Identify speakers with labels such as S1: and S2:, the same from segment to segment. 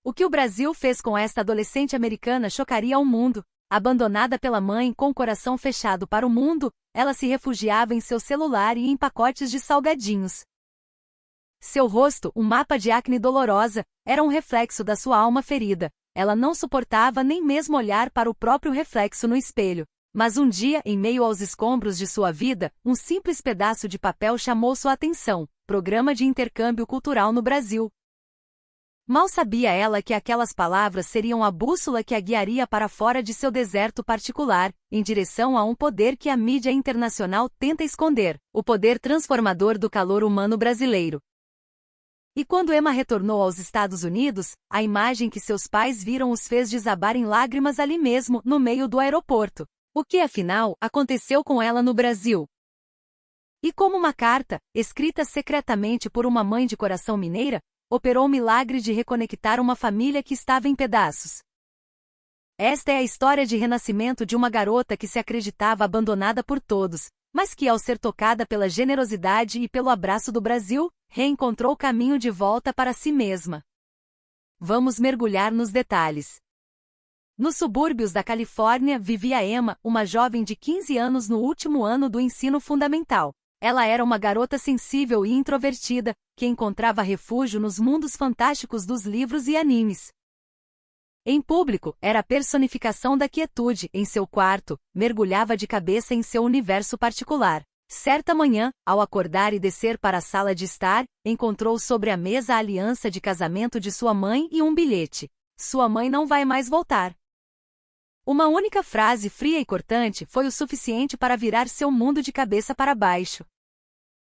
S1: O que o Brasil fez com esta adolescente americana chocaria o mundo. Abandonada pela mãe com o coração fechado para o mundo, ela se refugiava em seu celular e em pacotes de salgadinhos. Seu rosto, um mapa de acne dolorosa, era um reflexo da sua alma ferida. Ela não suportava nem mesmo olhar para o próprio reflexo no espelho. Mas um dia, em meio aos escombros de sua vida, um simples pedaço de papel chamou sua atenção: Programa de Intercâmbio Cultural no Brasil. Mal sabia ela que aquelas palavras seriam a bússola que a guiaria para fora de seu deserto particular, em direção a um poder que a mídia internacional tenta esconder: o poder transformador do calor humano brasileiro. E quando Emma retornou aos Estados Unidos, a imagem que seus pais viram os fez desabar em lágrimas ali mesmo, no meio do aeroporto. O que, afinal, aconteceu com ela no Brasil? E como uma carta, escrita secretamente por uma mãe de coração mineira, operou o milagre de reconectar uma família que estava em pedaços. Esta é a história de renascimento de uma garota que se acreditava abandonada por todos, mas que, ao ser tocada pela generosidade e pelo abraço do Brasil, reencontrou o caminho de volta para si mesma. Vamos mergulhar nos detalhes. Nos subúrbios da Califórnia vivia Emma, uma jovem de 15 anos no último ano do ensino fundamental. Ela era uma garota sensível e introvertida, que encontrava refúgio nos mundos fantásticos dos livros e animes. Em público, era a personificação da quietude. Em seu quarto, mergulhava de cabeça em seu universo particular. Certa manhã, ao acordar e descer para a sala de estar, encontrou sobre a mesa a aliança de casamento de sua mãe e um bilhete: Sua mãe não vai mais voltar. Uma única frase fria e cortante foi o suficiente para virar seu mundo de cabeça para baixo.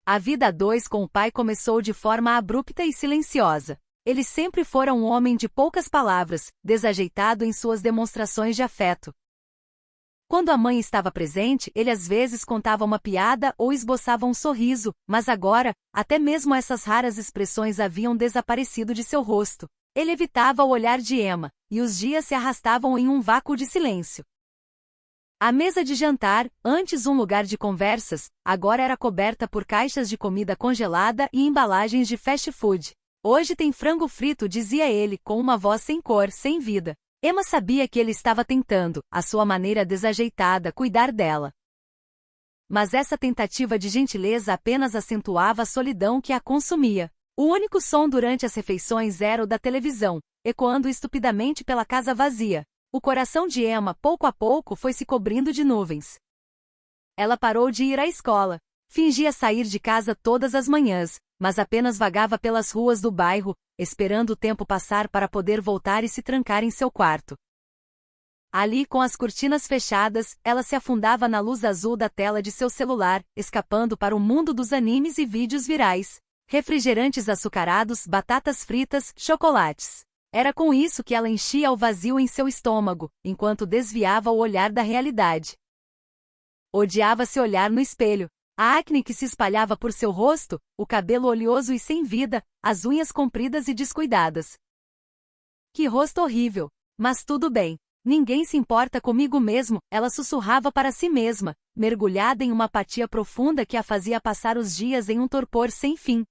S1: A vida a dois com o pai começou de forma abrupta e silenciosa. Ele sempre fora um homem de poucas palavras, desajeitado em suas demonstrações de afeto. Quando a mãe estava presente, ele às vezes contava uma piada ou esboçava um sorriso, mas agora, até mesmo essas raras expressões haviam desaparecido de seu rosto. Ele evitava o olhar de Emma, e os dias se arrastavam em um vácuo de silêncio. A mesa de jantar, antes um lugar de conversas, agora era coberta por caixas de comida congelada e embalagens de fast food. Hoje tem frango frito, dizia ele, com uma voz sem cor, sem vida. Emma sabia que ele estava tentando, à sua maneira desajeitada, cuidar dela. Mas essa tentativa de gentileza apenas acentuava a solidão que a consumia. O único som durante as refeições era o da televisão, ecoando estupidamente pela casa vazia. O coração de Emma, pouco a pouco, foi se cobrindo de nuvens. Ela parou de ir à escola. Fingia sair de casa todas as manhãs, mas apenas vagava pelas ruas do bairro, esperando o tempo passar para poder voltar e se trancar em seu quarto. Ali, com as cortinas fechadas, ela se afundava na luz azul da tela de seu celular, escapando para o mundo dos animes e vídeos virais. Refrigerantes açucarados, batatas fritas, chocolates. Era com isso que ela enchia o vazio em seu estômago, enquanto desviava o olhar da realidade. Odiava se olhar no espelho. A acne que se espalhava por seu rosto, o cabelo oleoso e sem vida, as unhas compridas e descuidadas. Que rosto horrível! Mas tudo bem. Ninguém se importa comigo mesmo, ela sussurrava para si mesma, mergulhada em uma apatia profunda que a fazia passar os dias em um torpor sem fim.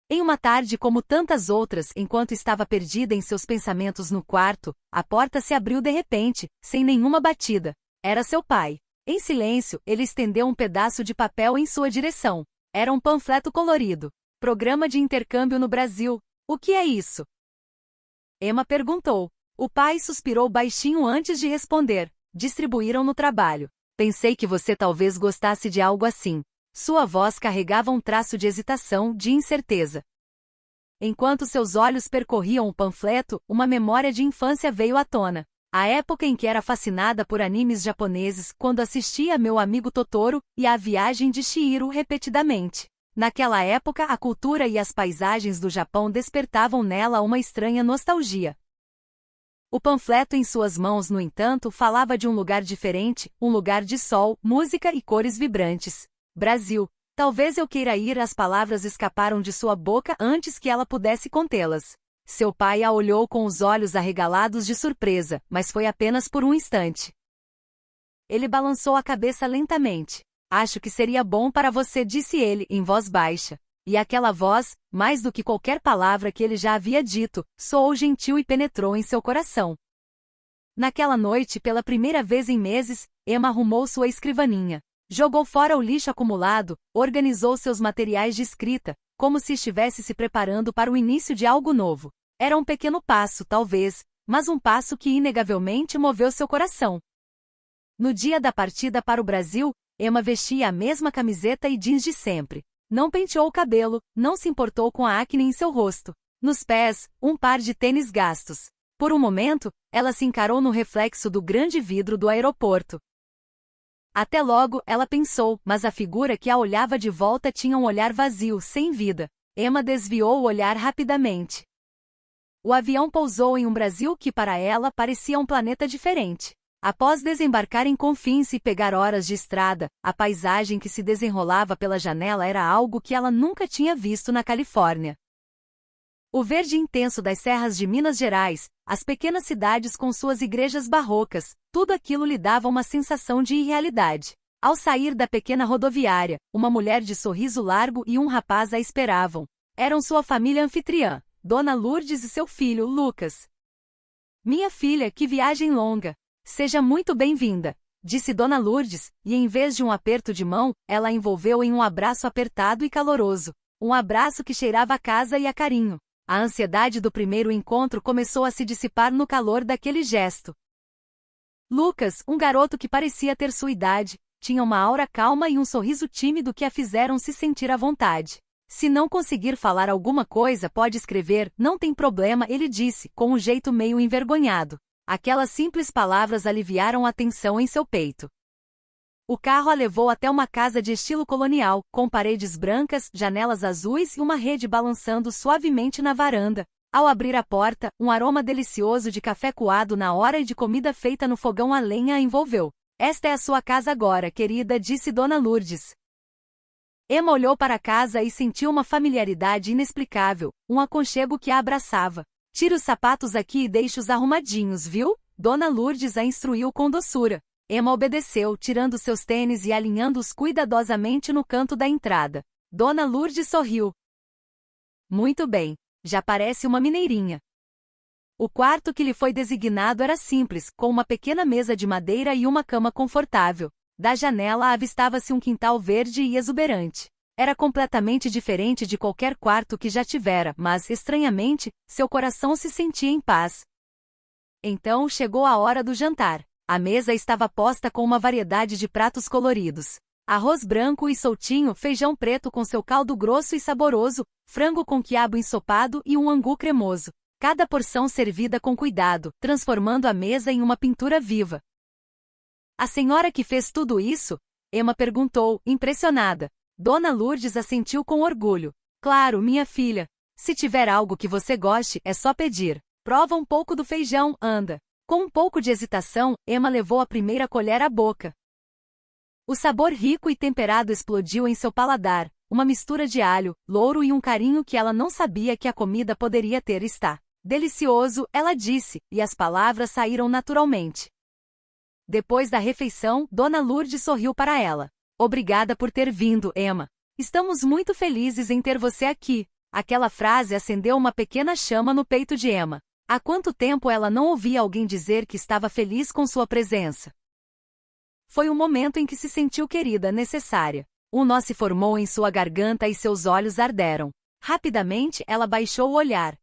S1: Em uma tarde como tantas outras, enquanto estava perdida em seus pensamentos no quarto, a porta se abriu de repente, sem nenhuma batida. Era seu pai. Em silêncio, ele estendeu um pedaço de papel em sua direção. Era um panfleto colorido. Programa de Intercâmbio no Brasil. O que é isso? Emma perguntou. O pai suspirou baixinho antes de responder. Distribuíram no trabalho. Pensei que você talvez gostasse de algo assim. Sua voz carregava um traço de hesitação, de incerteza. Enquanto seus olhos percorriam o panfleto, uma memória de infância veio à tona. A época em que era fascinada por animes japoneses, quando assistia Meu Amigo Totoro e A Viagem de Chihiro repetidamente. Naquela época, a cultura e as paisagens do Japão despertavam nela uma estranha nostalgia. O panfleto em suas mãos, no entanto, falava de um lugar diferente, um lugar de sol, música e cores vibrantes. Brasil. Talvez eu queira ir. As palavras escaparam de sua boca antes que ela pudesse contê-las. Seu pai a olhou com os olhos arregalados de surpresa, mas foi apenas por um instante. Ele balançou a cabeça lentamente. Acho que seria bom para você, disse ele, em voz baixa. E aquela voz, mais do que qualquer palavra que ele já havia dito, soou gentil e penetrou em seu coração. Naquela noite, pela primeira vez em meses, Emma arrumou sua escrivaninha. Jogou fora o lixo acumulado, organizou seus materiais de escrita, como se estivesse se preparando para o início de algo novo. Era um pequeno passo, talvez, mas um passo que inegavelmente moveu seu coração. No dia da partida para o Brasil, Emma vestia a mesma camiseta e jeans de sempre. Não penteou o cabelo, não se importou com a acne em seu rosto. Nos pés, um par de tênis gastos. Por um momento, ela se encarou no reflexo do grande vidro do aeroporto. Até logo, ela pensou, mas a figura que a olhava de volta tinha um olhar vazio, sem vida. Emma desviou o olhar rapidamente. O avião pousou em um Brasil que para ela parecia um planeta diferente. Após desembarcar em Confins e pegar horas de estrada, a paisagem que se desenrolava pela janela era algo que ela nunca tinha visto na Califórnia. O verde intenso das serras de Minas Gerais, as pequenas cidades com suas igrejas barrocas, tudo aquilo lhe dava uma sensação de irrealidade. Ao sair da pequena rodoviária, uma mulher de sorriso largo e um rapaz a esperavam. Eram sua família anfitriã, Dona Lourdes e seu filho, Lucas. "Minha filha, que viagem longa! Seja muito bem-vinda", disse Dona Lourdes, e em vez de um aperto de mão, ela a envolveu em um abraço apertado e caloroso. Um abraço que cheirava a casa e a carinho. A ansiedade do primeiro encontro começou a se dissipar no calor daquele gesto. Lucas, um garoto que parecia ter sua idade, tinha uma aura calma e um sorriso tímido que a fizeram se sentir à vontade. "Se não conseguir falar alguma coisa, pode escrever, não tem problema", ele disse, com um jeito meio envergonhado. Aquelas simples palavras aliviaram a tensão em seu peito. O carro a levou até uma casa de estilo colonial, com paredes brancas, janelas azuis e uma rede balançando suavemente na varanda. Ao abrir a porta, um aroma delicioso de café coado na hora e de comida feita no fogão a lenha a envolveu. "Esta é a sua casa agora, querida", disse Dona Lourdes. Emma olhou para a casa e sentiu uma familiaridade inexplicável, um aconchego que a abraçava. "Tire os sapatos aqui e deixe-os arrumadinhos, viu?", Dona Lourdes a instruiu com doçura. Emma obedeceu, tirando seus tênis e alinhando-os cuidadosamente no canto da entrada. Dona Lourdes sorriu. "Muito bem, já parece uma mineirinha." O quarto que lhe foi designado era simples, com uma pequena mesa de madeira e uma cama confortável. Da janela avistava-se um quintal verde e exuberante. Era completamente diferente de qualquer quarto que já tivera, mas, estranhamente, seu coração se sentia em paz. Então chegou a hora do jantar. A mesa estava posta com uma variedade de pratos coloridos. Arroz branco e soltinho, feijão preto com seu caldo grosso e saboroso, frango com quiabo ensopado e um angu cremoso. Cada porção servida com cuidado, transformando a mesa em uma pintura viva. "A senhora que fez tudo isso?", Emma perguntou, impressionada. Dona Lourdes assentiu com orgulho. "Claro, minha filha. Se tiver algo que você goste, é só pedir. Prova um pouco do feijão, anda." Com um pouco de hesitação, Emma levou a primeira colher à boca. O sabor rico e temperado explodiu em seu paladar, uma mistura de alho, louro e um carinho que ela não sabia que a comida poderia ter. "Está delicioso", ela disse, e as palavras saíram naturalmente. Depois da refeição, Dona Lourdes sorriu para ela. "Obrigada por ter vindo, Emma. Estamos muito felizes em ter você aqui." Aquela frase acendeu uma pequena chama no peito de Emma. Há quanto tempo ela não ouvia alguém dizer que estava feliz com sua presença? Foi um momento em que se sentiu querida, necessária. Um nó se formou em sua garganta e seus olhos arderam. Rapidamente, ela baixou o olhar.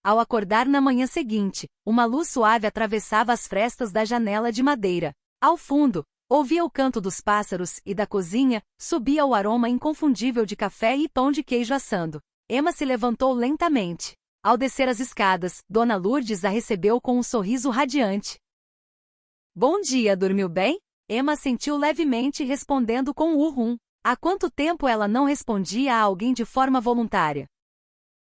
S1: Ao acordar na manhã seguinte, uma luz suave atravessava as frestas da janela de madeira. Ao fundo, ouvia o canto dos pássaros e da cozinha subia o aroma inconfundível de café e pão de queijo assando. Emma se levantou lentamente. Ao descer as escadas, Dona Lourdes a recebeu com um sorriso radiante. "Bom dia, dormiu bem?", Emma assentiu levemente respondendo com um uhum. Há quanto tempo ela não respondia a alguém de forma voluntária?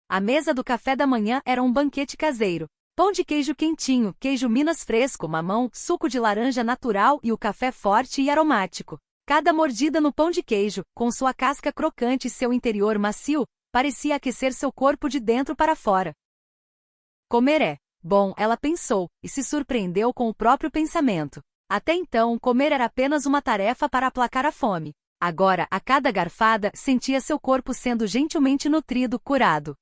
S1: A mesa do café da manhã era um banquete caseiro. Pão de queijo quentinho, queijo Minas fresco, mamão, suco de laranja natural e o café forte e aromático. Cada mordida no pão de queijo, com sua casca crocante e seu interior macio, parecia aquecer seu corpo de dentro para fora. Comer é bom, ela pensou, e se surpreendeu com o próprio pensamento. Até então, comer era apenas uma tarefa para aplacar a fome. Agora, a cada garfada, sentia seu corpo sendo gentilmente nutrido, curado.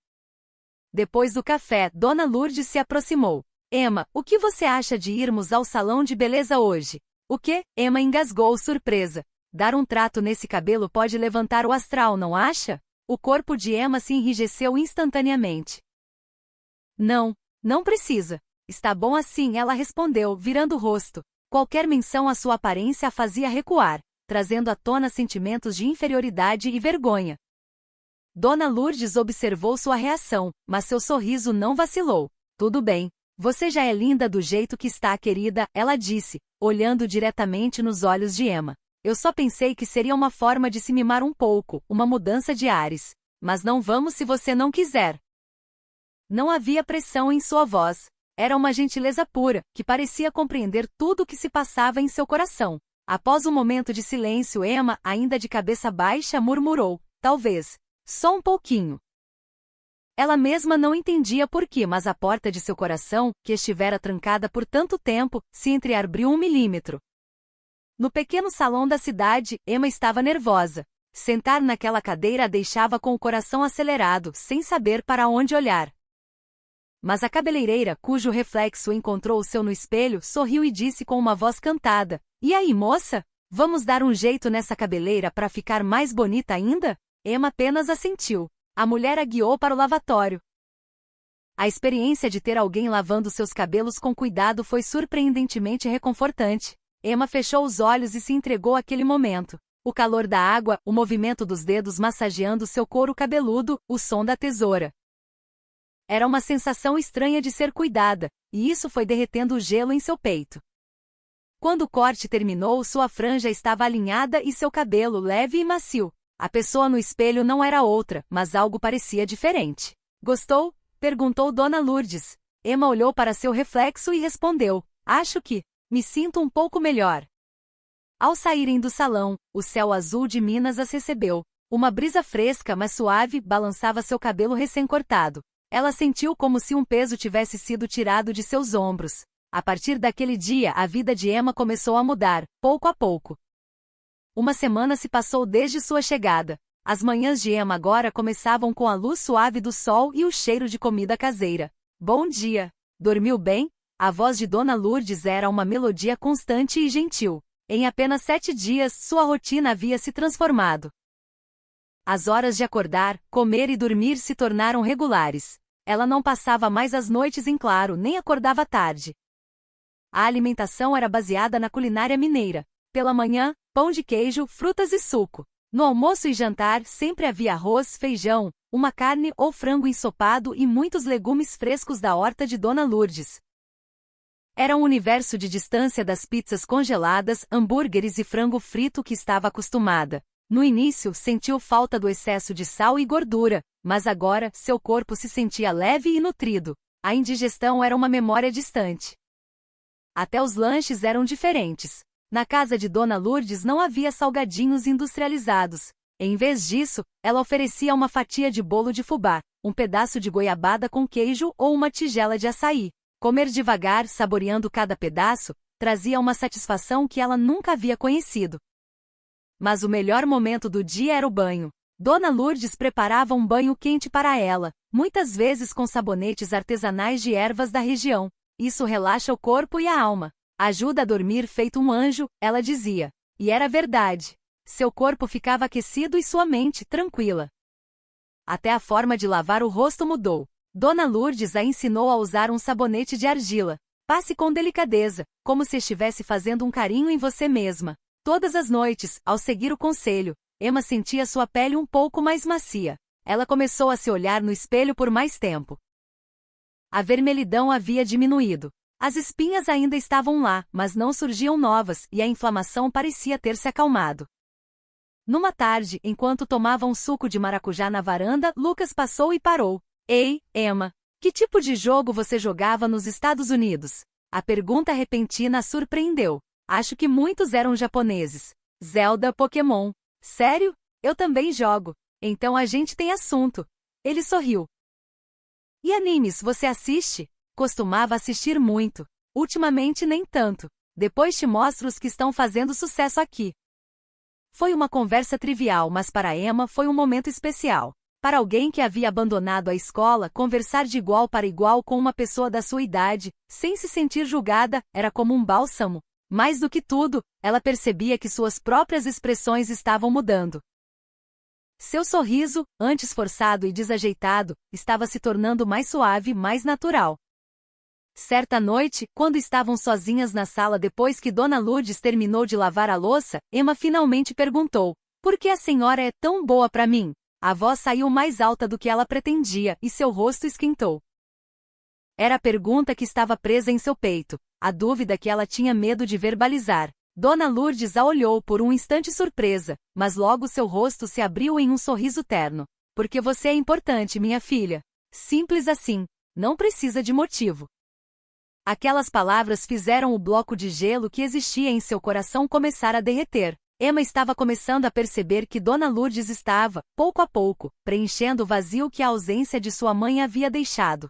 S1: Depois do café, Dona Lourdes se aproximou. Emma, o que você acha de irmos ao salão de beleza hoje? O quê? Emma engasgou, surpresa. Dar um trato nesse cabelo pode levantar o astral, não acha? O corpo de Emma se enrijeceu instantaneamente. Não, não precisa. Está bom assim, ela respondeu, virando o rosto. Qualquer menção à sua aparência a fazia recuar, trazendo à tona sentimentos de inferioridade e vergonha. Dona Lourdes observou sua reação, mas seu sorriso não vacilou. Tudo bem. Você já é linda do jeito que está, querida, ela disse, olhando diretamente nos olhos de Emma. Eu só pensei que seria uma forma de se mimar um pouco, uma mudança de ares. Mas não vamos se você não quiser. Não havia pressão em sua voz. Era uma gentileza pura, que parecia compreender tudo o que se passava em seu coração. Após um momento de silêncio, Emma, ainda de cabeça baixa, murmurou, talvez, só um pouquinho. Ela mesma não entendia por quê, mas a porta de seu coração, que estivera trancada por tanto tempo, se entreabriu 1 milímetro. No pequeno salão da cidade, Emma estava nervosa. Sentar naquela cadeira a deixava com o coração acelerado, sem saber para onde olhar. Mas a cabeleireira, cujo reflexo encontrou o seu no espelho, sorriu e disse com uma voz cantada, e aí, moça? Vamos dar um jeito nessa cabeleira para ficar mais bonita ainda? Emma apenas assentiu. A mulher a guiou para o lavatório. A experiência de ter alguém lavando seus cabelos com cuidado foi surpreendentemente reconfortante. Emma fechou os olhos e se entregou àquele momento. O calor da água, o movimento dos dedos massageando seu couro cabeludo, o som da tesoura. Era uma sensação estranha de ser cuidada, e isso foi derretendo o gelo em seu peito. Quando o corte terminou, sua franja estava alinhada e seu cabelo leve e macio. A pessoa no espelho não era outra, mas algo parecia diferente. Gostou? Perguntou Dona Lourdes. Emma olhou para seu reflexo e respondeu, acho que, me sinto um pouco melhor. Ao saírem do salão, o céu azul de Minas as recebeu. Uma brisa fresca, mas suave, balançava seu cabelo recém-cortado. Ela sentiu como se um peso tivesse sido tirado de seus ombros. A partir daquele dia, a vida de Emma começou a mudar, pouco a pouco. Uma semana se passou desde sua chegada. As manhãs de Emma agora começavam com a luz suave do sol e o cheiro de comida caseira. Bom dia! Dormiu bem? A voz de Dona Lourdes era uma melodia constante e gentil. Em apenas 7 dias, sua rotina havia se transformado. As horas de acordar, comer e dormir se tornaram regulares. Ela não passava mais as noites em claro, nem acordava tarde. A alimentação era baseada na culinária mineira. Pela manhã, pão de queijo, frutas e suco. No almoço e jantar, sempre havia arroz, feijão, uma carne ou frango ensopado e muitos legumes frescos da horta de Dona Lourdes. Era um universo de distância das pizzas congeladas, hambúrgueres e frango frito que estava acostumada. No início, sentiu falta do excesso de sal e gordura, mas agora, seu corpo se sentia leve e nutrido. A indigestão era uma memória distante. Até os lanches eram diferentes. Na casa de Dona Lourdes não havia salgadinhos industrializados. Em vez disso, ela oferecia uma fatia de bolo de fubá, um pedaço de goiabada com queijo ou uma tigela de açaí. Comer devagar, saboreando cada pedaço, trazia uma satisfação que ela nunca havia conhecido. Mas o melhor momento do dia era o banho. Dona Lourdes preparava um banho quente para ela, muitas vezes com sabonetes artesanais de ervas da região. Isso relaxa o corpo e a alma. Ajuda a dormir feito um anjo, ela dizia. E era verdade. Seu corpo ficava aquecido e sua mente tranquila. Até a forma de lavar o rosto mudou. Dona Lourdes a ensinou a usar um sabonete de argila. Passe com delicadeza, como se estivesse fazendo um carinho em você mesma. Todas as noites, ao seguir o conselho, Emma sentia sua pele um pouco mais macia. Ela começou a se olhar no espelho por mais tempo. A vermelhidão havia diminuído. As espinhas ainda estavam lá, mas não surgiam novas e a inflamação parecia ter se acalmado. Numa tarde, enquanto tomava um suco de maracujá na varanda, Lucas passou e parou. Ei, Emma, que tipo de jogo você jogava nos Estados Unidos? A pergunta repentina a surpreendeu. Acho que muitos eram japoneses. Zelda, Pokémon. Sério? Eu também jogo. Então a gente tem assunto. Ele sorriu. E animes, você assiste? Costumava assistir muito. Ultimamente nem tanto. Depois te mostro os que estão fazendo sucesso aqui. Foi uma conversa trivial, mas para Emma foi um momento especial. Para alguém que havia abandonado a escola, conversar de igual para igual com uma pessoa da sua idade, sem se sentir julgada, era como um bálsamo. Mais do que tudo, ela percebia que suas próprias expressões estavam mudando. Seu sorriso, antes forçado e desajeitado, estava se tornando mais suave, mais natural. Certa noite, quando estavam sozinhas na sala depois que Dona Lourdes terminou de lavar a louça, Emma finalmente perguntou: "Por que a senhora é tão boa para mim?" A voz saiu mais alta do que ela pretendia, e seu rosto esquentou. Era a pergunta que estava presa em seu peito, a dúvida que ela tinha medo de verbalizar. Dona Lourdes a olhou por um instante surpresa, mas logo seu rosto se abriu em um sorriso terno. "Porque você é importante, minha filha. Simples assim. Não precisa de motivo." Aquelas palavras fizeram o bloco de gelo que existia em seu coração começar a derreter. Emma estava começando a perceber que Dona Lourdes estava, pouco a pouco, preenchendo o vazio que a ausência de sua mãe havia deixado.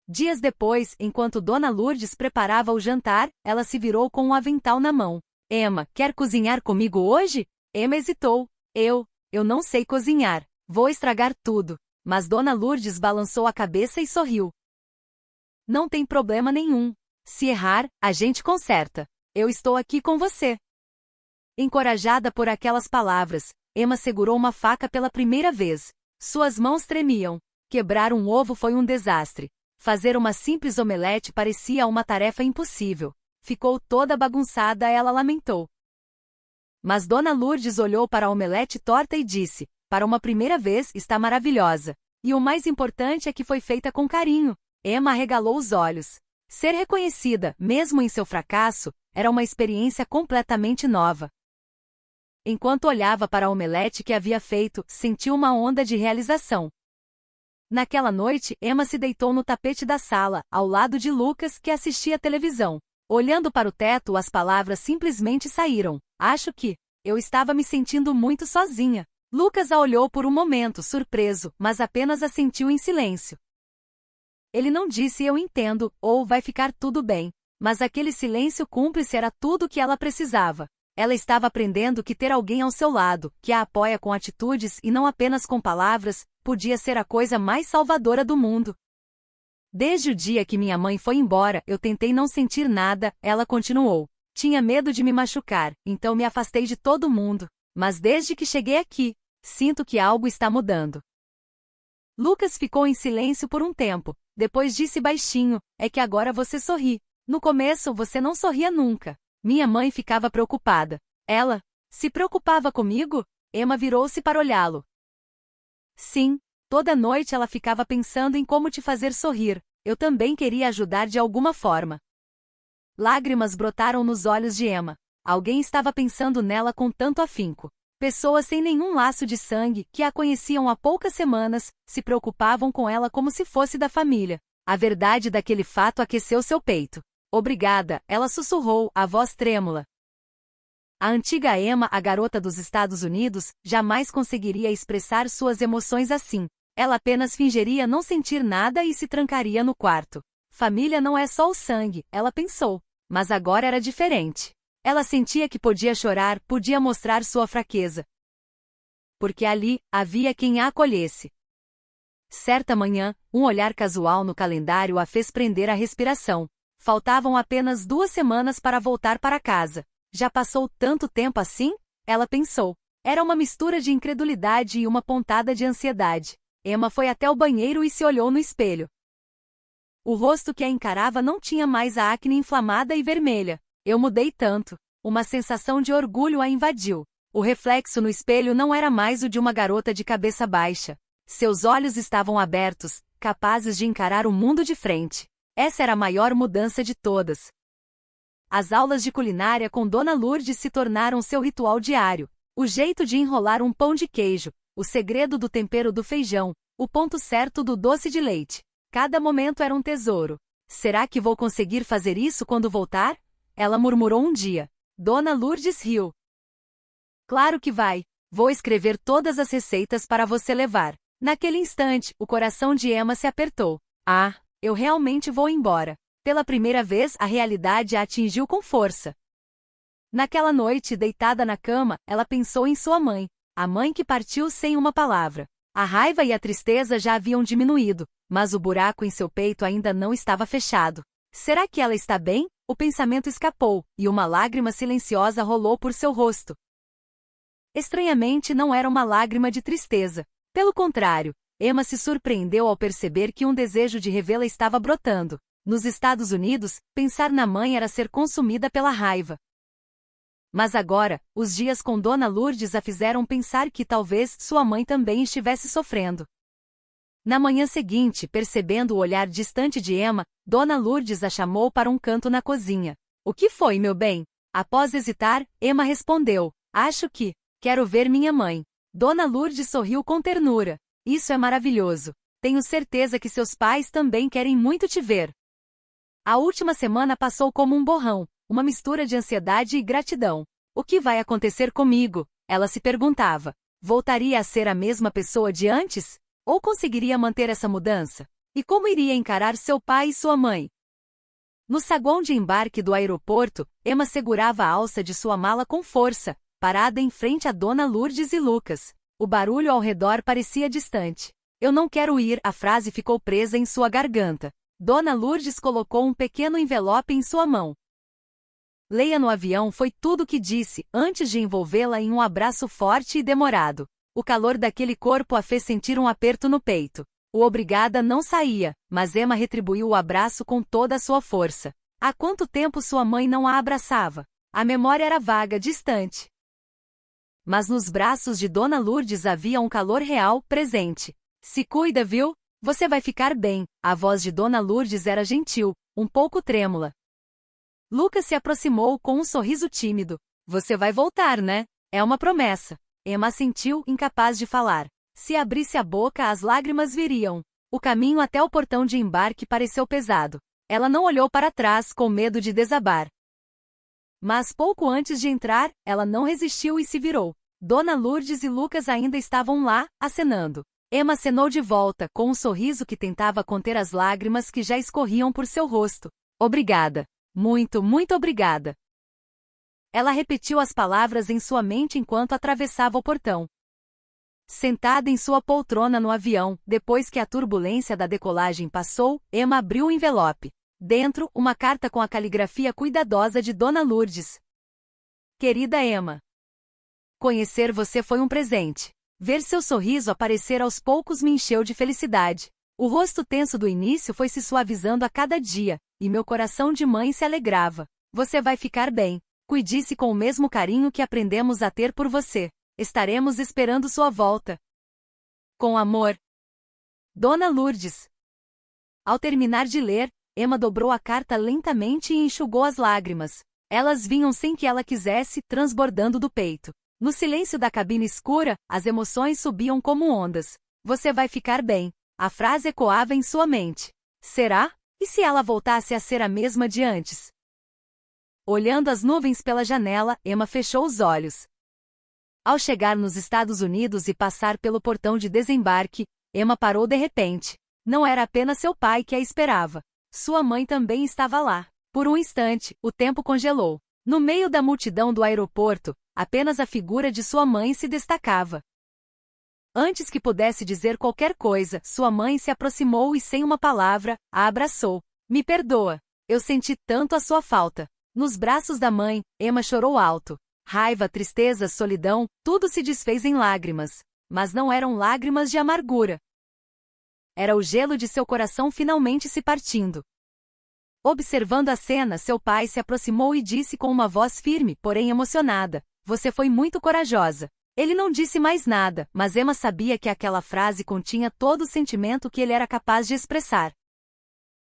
S1: Dias depois, enquanto Dona Lourdes preparava o jantar, ela se virou com um avental na mão. "Emma, quer cozinhar comigo hoje?" Emma hesitou. Eu não sei cozinhar. Vou estragar tudo." Mas Dona Lourdes balançou a cabeça e sorriu. "Não tem problema nenhum. Se errar, a gente conserta. Eu estou aqui com você." Encorajada por aquelas palavras, Emma segurou uma faca pela primeira vez. Suas mãos tremiam. Quebrar um ovo foi um desastre. Fazer uma simples omelete parecia uma tarefa impossível. Ficou toda bagunçada, ela lamentou. Mas Dona Lourdes olhou para a omelete torta e disse: "Para uma primeira vez, está maravilhosa. E o mais importante é que foi feita com carinho." Emma arregalou os olhos. Ser reconhecida, mesmo em seu fracasso, era uma experiência completamente nova. Enquanto olhava para a omelete que havia feito, sentiu uma onda de realização. Naquela noite, Emma se deitou no tapete da sala, ao lado de Lucas, que assistia televisão. Olhando para o teto, as palavras simplesmente saíram. "Acho que eu estava me sentindo muito sozinha." Lucas a olhou por um momento, surpreso, mas apenas assentiu em silêncio. Ele não disse "eu entendo" ou "vai ficar tudo bem", mas aquele silêncio cúmplice era tudo o que ela precisava. Ela estava aprendendo que ter alguém ao seu lado, que a apoia com atitudes e não apenas com palavras, podia ser a coisa mais salvadora do mundo. "Desde o dia que minha mãe foi embora, eu tentei não sentir nada", ela continuou. "Tinha medo de me machucar, então me afastei de todo mundo. Mas desde que cheguei aqui, sinto que algo está mudando." Lucas ficou em silêncio por um tempo, depois disse baixinho: "É que agora você sorri. No começo você não sorria nunca." Minha mãe ficava preocupada. "Ela se preocupava comigo?" Emma virou-se para olhá-lo. "Sim, toda noite ela ficava pensando em como te fazer sorrir. Eu também queria ajudar de alguma forma." Lágrimas brotaram nos olhos de Emma. Alguém estava pensando nela com tanto afinco. Pessoas sem nenhum laço de sangue, que a conheciam há poucas semanas, se preocupavam com ela como se fosse da família. A verdade daquele fato aqueceu seu peito. "Obrigada", ela sussurrou, a voz trêmula. A antiga Emma, a garota dos Estados Unidos, jamais conseguiria expressar suas emoções assim. Ela apenas fingiria não sentir nada e se trancaria no quarto. Família não é só o sangue, ela pensou. Mas agora era diferente. Ela sentia que podia chorar, podia mostrar sua fraqueza. Porque ali, havia quem a acolhesse. Certa manhã, um olhar casual no calendário a fez prender a respiração. Faltavam apenas 2 semanas para voltar para casa. Já passou tanto tempo assim? Ela pensou. Era uma mistura de incredulidade e uma pontada de ansiedade. Emma foi até o banheiro e se olhou no espelho. O rosto que a encarava não tinha mais a acne inflamada e vermelha. "Eu mudei tanto." Uma sensação de orgulho a invadiu. O reflexo no espelho não era mais o de uma garota de cabeça baixa. Seus olhos estavam abertos, capazes de encarar o mundo de frente. Essa era a maior mudança de todas. As aulas de culinária com Dona Lourdes se tornaram seu ritual diário. O jeito de enrolar um pão de queijo, o segredo do tempero do feijão, o ponto certo do doce de leite. Cada momento era um tesouro. "Será que vou conseguir fazer isso quando voltar?" ela murmurou um dia. Dona Lourdes riu. "Claro que vai. Vou escrever todas as receitas para você levar." Naquele instante, o coração de Emma se apertou. "Ah, eu realmente vou embora." Pela primeira vez, a realidade a atingiu com força. Naquela noite, deitada na cama, ela pensou em sua mãe, a mãe que partiu sem uma palavra. A raiva e a tristeza já haviam diminuído, mas o buraco em seu peito ainda não estava fechado. Será que ela está bem? O pensamento escapou, e uma lágrima silenciosa rolou por seu rosto. Estranhamente, não era uma lágrima de tristeza. Pelo contrário, Emma se surpreendeu ao perceber que um desejo de revê-la estava brotando. Nos Estados Unidos, pensar na mãe era ser consumida pela raiva. Mas agora, os dias com Dona Lourdes a fizeram pensar que talvez sua mãe também estivesse sofrendo. Na manhã seguinte, percebendo o olhar distante de Emma, Dona Lourdes a chamou para um canto na cozinha. O que foi, meu bem? Após hesitar, Emma respondeu, acho que quero ver minha mãe. Dona Lourdes sorriu com ternura. Isso é maravilhoso. Tenho certeza que seus pais também querem muito te ver. A última semana passou como um borrão, uma mistura de ansiedade e gratidão. O que vai acontecer comigo? Ela se perguntava. Voltaria a ser a mesma pessoa de antes? Ou conseguiria manter essa mudança? E como iria encarar seu pai e sua mãe? No saguão de embarque do aeroporto, Emma segurava a alça de sua mala com força, parada em frente a Dona Lourdes e Lucas. O barulho ao redor parecia distante. Eu não quero ir, a frase ficou presa em sua garganta. Dona Lourdes colocou um pequeno envelope em sua mão. Leia no avião foi tudo o que disse, antes de envolvê-la em um abraço forte e demorado. O calor daquele corpo a fez sentir um aperto no peito. O obrigada não saía, mas Emma retribuiu o abraço com toda a sua força. Há quanto tempo sua mãe não a abraçava? A memória era vaga, distante. Mas nos braços de Dona Lourdes havia um calor real, presente. Se cuida, viu? Você vai ficar bem. A voz de Dona Lourdes era gentil, um pouco trêmula. Lucas se aproximou com um sorriso tímido. Você vai voltar, né? É uma promessa. Emma assentiu, incapaz de falar. Se abrisse a boca, as lágrimas viriam. O caminho até o portão de embarque pareceu pesado. Ela não olhou para trás, com medo de desabar. Mas pouco antes de entrar, ela não resistiu e se virou. Dona Lourdes e Lucas ainda estavam lá, acenando. Emma acenou de volta, com um sorriso que tentava conter as lágrimas que já escorriam por seu rosto. Obrigada. Muito, muito obrigada. Ela repetiu as palavras em sua mente enquanto atravessava o portão. Sentada em sua poltrona no avião, depois que a turbulência da decolagem passou, Emma abriu o envelope. Dentro, uma carta com a caligrafia cuidadosa de Dona Lourdes. Querida Emma, conhecer você foi um presente. Ver seu sorriso aparecer aos poucos me encheu de felicidade. O rosto tenso do início foi se suavizando a cada dia, e meu coração de mãe se alegrava. Você vai ficar bem. Cuide-se com o mesmo carinho que aprendemos a ter por você. Estaremos esperando sua volta. Com amor. Dona Lourdes. Ao terminar de ler, Emma dobrou a carta lentamente e enxugou as lágrimas. Elas vinham sem que ela quisesse, transbordando do peito. No silêncio da cabine escura, as emoções subiam como ondas. Você vai ficar bem. A frase ecoava em sua mente. Será? E se ela voltasse a ser a mesma de antes? Olhando as nuvens pela janela, Emma fechou os olhos. Ao chegar nos Estados Unidos e passar pelo portão de desembarque, Emma parou de repente. Não era apenas seu pai que a esperava. Sua mãe também estava lá. Por um instante, o tempo congelou. No meio da multidão do aeroporto, apenas a figura de sua mãe se destacava. Antes que pudesse dizer qualquer coisa, sua mãe se aproximou e sem uma palavra, a abraçou. Me perdoa. Eu senti tanto a sua falta. Nos braços da mãe, Emma chorou alto. Raiva, tristeza, solidão, tudo se desfez em lágrimas. Mas não eram lágrimas de amargura. Era o gelo de seu coração finalmente se partindo. Observando a cena, seu pai se aproximou e disse com uma voz firme, porém emocionada. Você foi muito corajosa. Ele não disse mais nada, mas Emma sabia que aquela frase continha todo o sentimento que ele era capaz de expressar.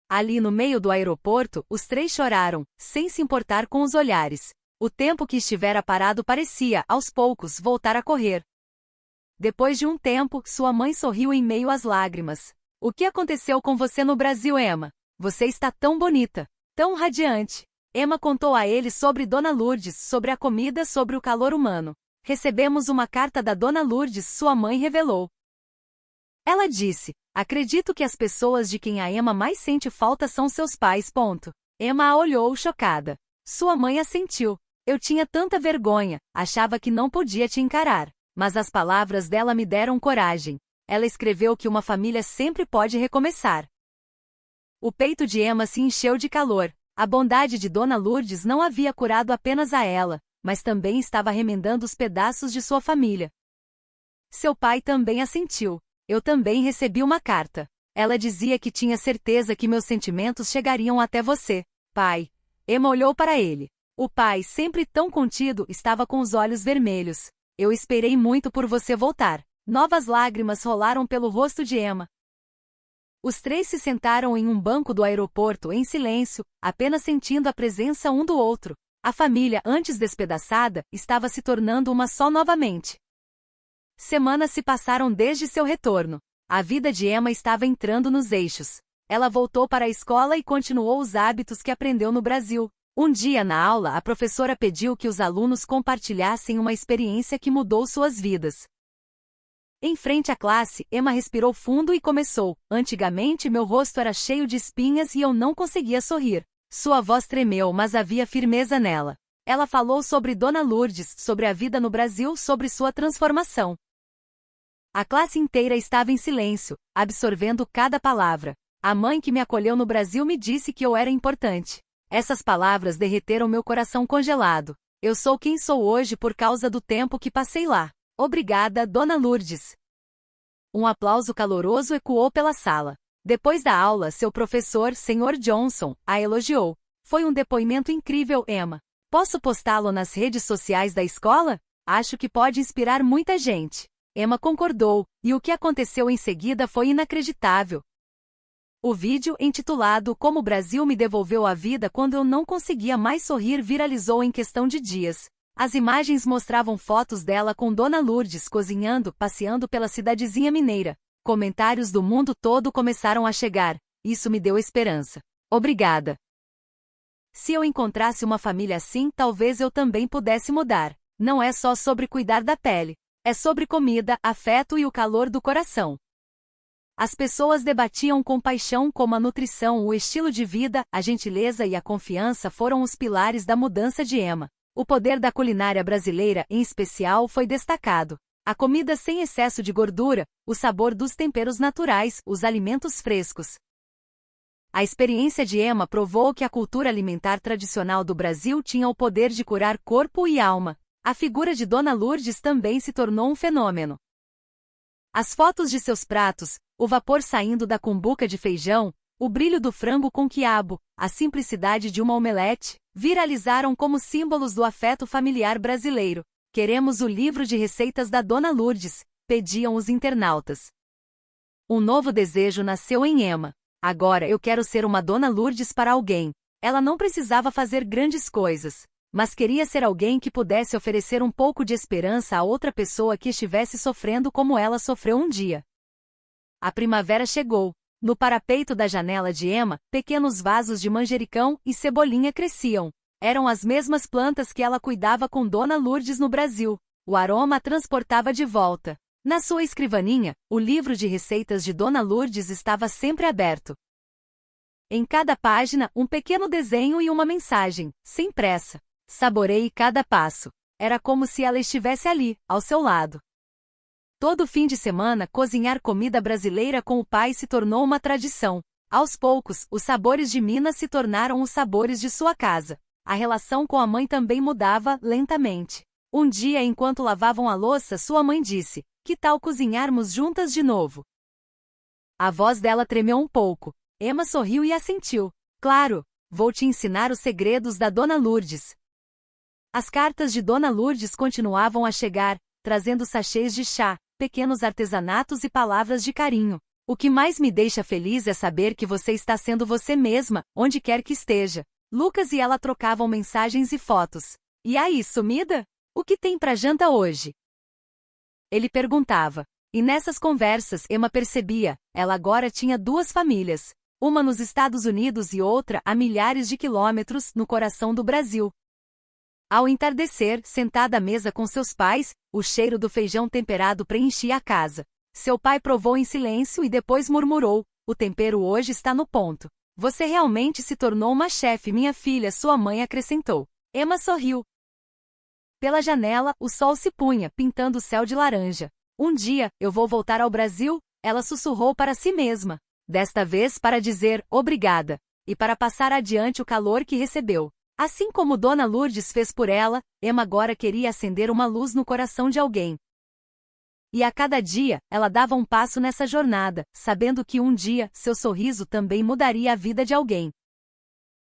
S1: Ali no meio do aeroporto, os três choraram, sem se importar com os olhares. O tempo que estivera parado parecia, aos poucos, voltar a correr. Depois de um tempo, sua mãe sorriu em meio às lágrimas. O que aconteceu com você no Brasil, Emma? Você está tão bonita, tão radiante. Emma contou a ele sobre Dona Lourdes, sobre a comida, sobre o calor humano. Recebemos uma carta da Dona Lourdes, sua mãe revelou. Ela disse, acredito que as pessoas de quem a Emma mais sente falta são seus pais. Emma a olhou chocada. Sua mãe assentiu. Eu tinha tanta vergonha, achava que não podia te encarar. Mas as palavras dela me deram coragem. Ela escreveu que uma família sempre pode recomeçar. O peito de Emma se encheu de calor. A bondade de Dona Lourdes não havia curado apenas a ela, mas também estava remendando os pedaços de sua família. Seu pai também assentiu. Eu também recebi uma carta. Ela dizia que tinha certeza que meus sentimentos chegariam até você, pai. Emma olhou para ele. O pai, sempre tão contido, estava com os olhos vermelhos. Eu esperei muito por você voltar. Novas lágrimas rolaram pelo rosto de Emma. Os três se sentaram em um banco do aeroporto em silêncio, apenas sentindo a presença um do outro. A família, antes despedaçada, estava se tornando uma só novamente. Semanas se passaram desde seu retorno. A vida de Emma estava entrando nos eixos. Ela voltou para a escola e continuou os hábitos que aprendeu no Brasil. Um dia na aula, a professora pediu que os alunos compartilhassem uma experiência que mudou suas vidas. Em frente à classe, Emma respirou fundo e começou. Antigamente meu rosto era cheio de espinhas e eu não conseguia sorrir. Sua voz tremeu, mas havia firmeza nela. Ela falou sobre Dona Lourdes, sobre a vida no Brasil, sobre sua transformação. A classe inteira estava em silêncio, absorvendo cada palavra. A mãe que me acolheu no Brasil me disse que eu era importante. Essas palavras derreteram meu coração congelado. Eu sou quem sou hoje por causa do tempo que passei lá. Obrigada, Dona Lourdes. Um aplauso caloroso ecoou pela sala. Depois da aula, seu professor, Sr. Johnson, a elogiou. Foi um depoimento incrível, Emma. Posso postá-lo nas redes sociais da escola? Acho que pode inspirar muita gente. Emma concordou, e o que aconteceu em seguida foi inacreditável. O vídeo, intitulado Como o Brasil me devolveu a vida quando eu não conseguia mais sorrir, viralizou em questão de dias. As imagens mostravam fotos dela com Dona Lourdes cozinhando, passeando pela cidadezinha mineira. Comentários do mundo todo começaram a chegar. Isso me deu esperança. Obrigada. Se eu encontrasse uma família assim, talvez eu também pudesse mudar. Não é só sobre cuidar da pele. É sobre comida, afeto e o calor do coração. As pessoas debatiam com paixão como a nutrição, o estilo de vida, a gentileza e a confiança foram os pilares da mudança de Emma. O poder da culinária brasileira, em especial, foi destacado. A comida sem excesso de gordura, o sabor dos temperos naturais, os alimentos frescos. A experiência de Emma provou que a cultura alimentar tradicional do Brasil tinha o poder de curar corpo e alma. A figura de Dona Lourdes também se tornou um fenômeno. As fotos de seus pratos, o vapor saindo da cumbuca de feijão, o brilho do frango com quiabo, a simplicidade de uma omelete, viralizaram como símbolos do afeto familiar brasileiro. Queremos o livro de receitas da Dona Lourdes, pediam os internautas. Um novo desejo nasceu em Emma. Agora eu quero ser uma Dona Lourdes para alguém. Ela não precisava fazer grandes coisas, mas queria ser alguém que pudesse oferecer um pouco de esperança a outra pessoa que estivesse sofrendo como ela sofreu um dia. A primavera chegou. No parapeito da janela de Emma, pequenos vasos de manjericão e cebolinha cresciam. Eram as mesmas plantas que ela cuidava com Dona Lourdes no Brasil. O aroma a transportava de volta. Na sua escrivaninha, o livro de receitas de Dona Lourdes estava sempre aberto. Em cada página, um pequeno desenho e uma mensagem, sem pressa. Saboreie cada passo. Era como se ela estivesse ali, ao seu lado. Todo fim de semana, cozinhar comida brasileira com o pai se tornou uma tradição. Aos poucos, os sabores de Minas se tornaram os sabores de sua casa. A relação com a mãe também mudava, lentamente. Um dia, enquanto lavavam a louça, sua mãe disse: "Que tal cozinharmos juntas de novo?" A voz dela tremeu um pouco. Emma sorriu e assentiu. "Claro, vou te ensinar os segredos da Dona Lourdes." As cartas de Dona Lourdes continuavam a chegar, trazendo sachês de chá, pequenos artesanatos e palavras de carinho. "O que mais me deixa feliz é saber que você está sendo você mesma, onde quer que esteja." Lucas e ela trocavam mensagens e fotos. "E aí, sumida? O que tem pra janta hoje?" Ele perguntava. E nessas conversas, Emma percebia, ela agora tinha duas famílias. Uma nos Estados Unidos e outra a milhares de quilômetros, no coração do Brasil. Ao entardecer, sentada à mesa com seus pais, o cheiro do feijão temperado preenchia a casa. Seu pai provou em silêncio e depois murmurou: "O tempero hoje está no ponto." "Você realmente se tornou uma chefe, minha filha", sua mãe acrescentou. Emma sorriu. Pela janela, o sol se punha, pintando o céu de laranja. Um dia, eu vou voltar ao Brasil, ela sussurrou para si mesma. Desta vez para dizer obrigada. E para passar adiante o calor que recebeu. Assim como Dona Lourdes fez por ela, Emma agora queria acender uma luz no coração de alguém. E a cada dia, ela dava um passo nessa jornada, sabendo que um dia, seu sorriso também mudaria a vida de alguém.